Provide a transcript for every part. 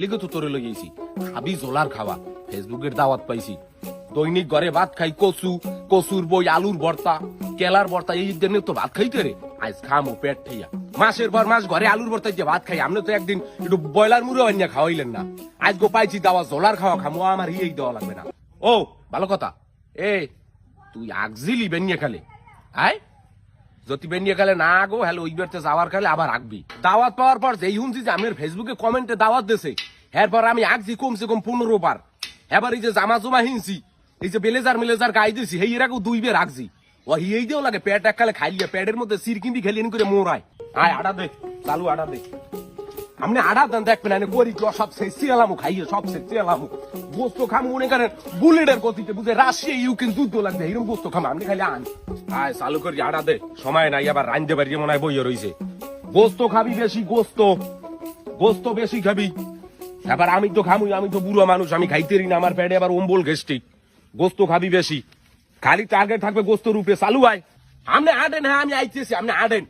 লিখে তো তোরে লইছি খাবি জোলার খাওয়া ফেসবুকের দাওয়াত পাইছি দৈনিক ঘরে ভাত খাই কচুর বই আলুর ভর্তা কেলার ভর্তা এই জন্য তো ভাত খাইতে রে আজ খামো পেট ঠিয়া মাসের পর মাস ঘরে আলুর ভর্তা দিয়ে ভাত খাই আপনি তো একদিন একটু ব্রয়লার মুড়ো আনিয়া খাওয়াইলেন না আজ গো পাইছি দাওয়া জোলার খাওয়া খামো আমার ইয়েই দেওয়া লাগবে না ও ভালো কথা এ তুই আগজিলি বেনিয়ে খালে আয় যদি বেনিয়ে গেলে না আগো হ্যালো ওই বেরতে যাওয়ার কালে আবার আঁকবি দাওয়াত পাওয়ার পর যেই শুনছি যে আমার ফেসবুকে কমেন্টে দাওয়াত দিছে এরপর আমি আঁকছি কমসে কম 15 বার এবার এই যে জামা জমা হিনছি এই যে বেলেজার গাই দিছি এই এর আগেও 2 বার আঁকছি ও এই দেও লাগে পেট এককালে খাইলিয়া পেটের মধ্যে সিরকিন্দি খেলিয়ে করে মোড়ায় আয় আড়া দে চালু আড়া দে আপনি আড়া দেন দেখবেন আমি করি সব শেষি এলামু খাইয়ে সব শেষি এলামু গোস্ত খামু মনে করেন বুলেটের গতিতে বুঝে রাশিয়া ইউক্রেন যুদ্ধ লাগবে এরকম গোস্ত খামু আপনি খালি আন আয় চালু করি আড়া দে সময় নাই আবার রাঁধতে পারি মনে হয় বইয়ে রয়েছে গোস্ত খাবি বেশি গোস্ত বেশি খাবি এবার আমি তো খামুই আমি তো বুড়ো মানুষ আমি খাইতেরি না আমার পেটে আবার অম্বল গেস্টিক গোস্ত খাবি বেশি খালি টার্গেট থাকবে গোস্ত রূপে চালু আয় আপনি আডেন হ্যাঁ আমি আইতেছি আপনি আডেন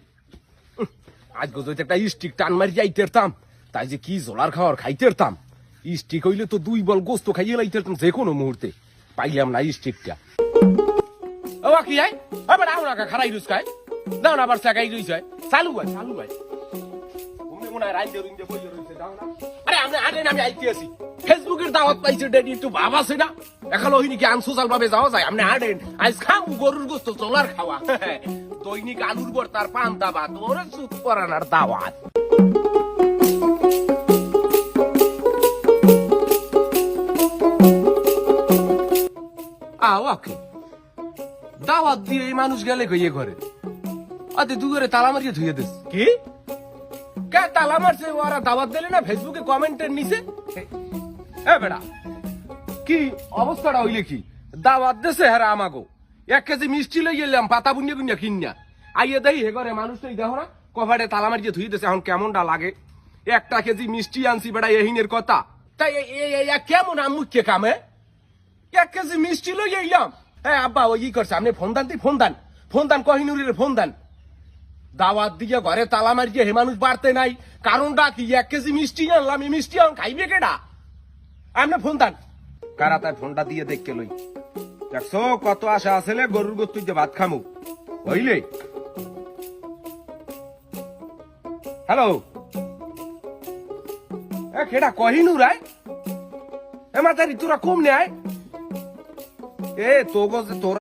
আজ গোজতে একটা স্টিক টান মারি যাইতেরতাম তাই যে কি জোলার খাওয়ার খাইতেরতাম স্টিক হইলে তো 2 বল গোস্ত খাইয়ে লাইতেরতাম যে কোনো মুহূর্তে পাইলাম না স্টিকটা ও কি আয় আবার আও না খারাই রুস খায় দাও না আবার চাকাই রইছে চালু আয় তুমি মনে হয় রাইন্দে রুইন্দে বইয়ে রইছে দাও না আরে আমি আডেন আমি আইতেছি ফেসবুকের দাওয়াত পাইছে ডেডি একটু ভাবা আছে না এখন ওইনি কি আনসোশাল ভাবে যাওয়া যায় আপনি আডেন আজ খামু গরুর গোস্ত জোলার খাওয়া দৈনিক আলুর ভর্তার পান্তা ভাত ওরে চুপ করানোর দাওয়াত ওকে দাওয়াত দিয়ে এই মানুষ গেলে গিয়ে ঘরে আতে দু ঘরে তালা মারিয়ে ধুয়ে দিস কি কে তালা মারছে ওরা দাওয়াত দিলে না ফেসবুকে কমেন্টের নিচে বেড়া কি অবস্থাটা হইলে কি দাওয়াত দেশে হেরা আমাগো 1 কেজি মিষ্টি লই গেলাম পাতা বুনিয়া কিনিয়া আইয়ে দেই হে ঘরে মানুষটাই দেখো না কভারে তালা মারিয়ে ধুয়ে দিছে এখন কেমনটা লাগে 1 কেজি মিষ্টি আনছি বেড়া এহিনের কথা তাই কেমন মুখ্য কামে 1 কেজি মিষ্টি লই গেলাম হ্যাঁ আব্বা ওই ই করছে আপনি ফোন দান কহিনুরের ফোন দান দাওয়াত দিয়ে ঘরে তালা মারিয়ে হে মানুষ বাড়তে নাই কারণটা কি 1 কেজি মিষ্টি আনলাম এই মিষ্টি আন খাইবে কেডা আপনি ফোন দান কারা তার ফোনটা দিয়ে দেখকে লই দেখছো কত আশা আছে গরুর গোস্ত দিয়ে ভাত খামু হইলে হ্যালো কেডা কহিনুর আয় এ মাতারি তোরা কম নেয় এ তো তোরা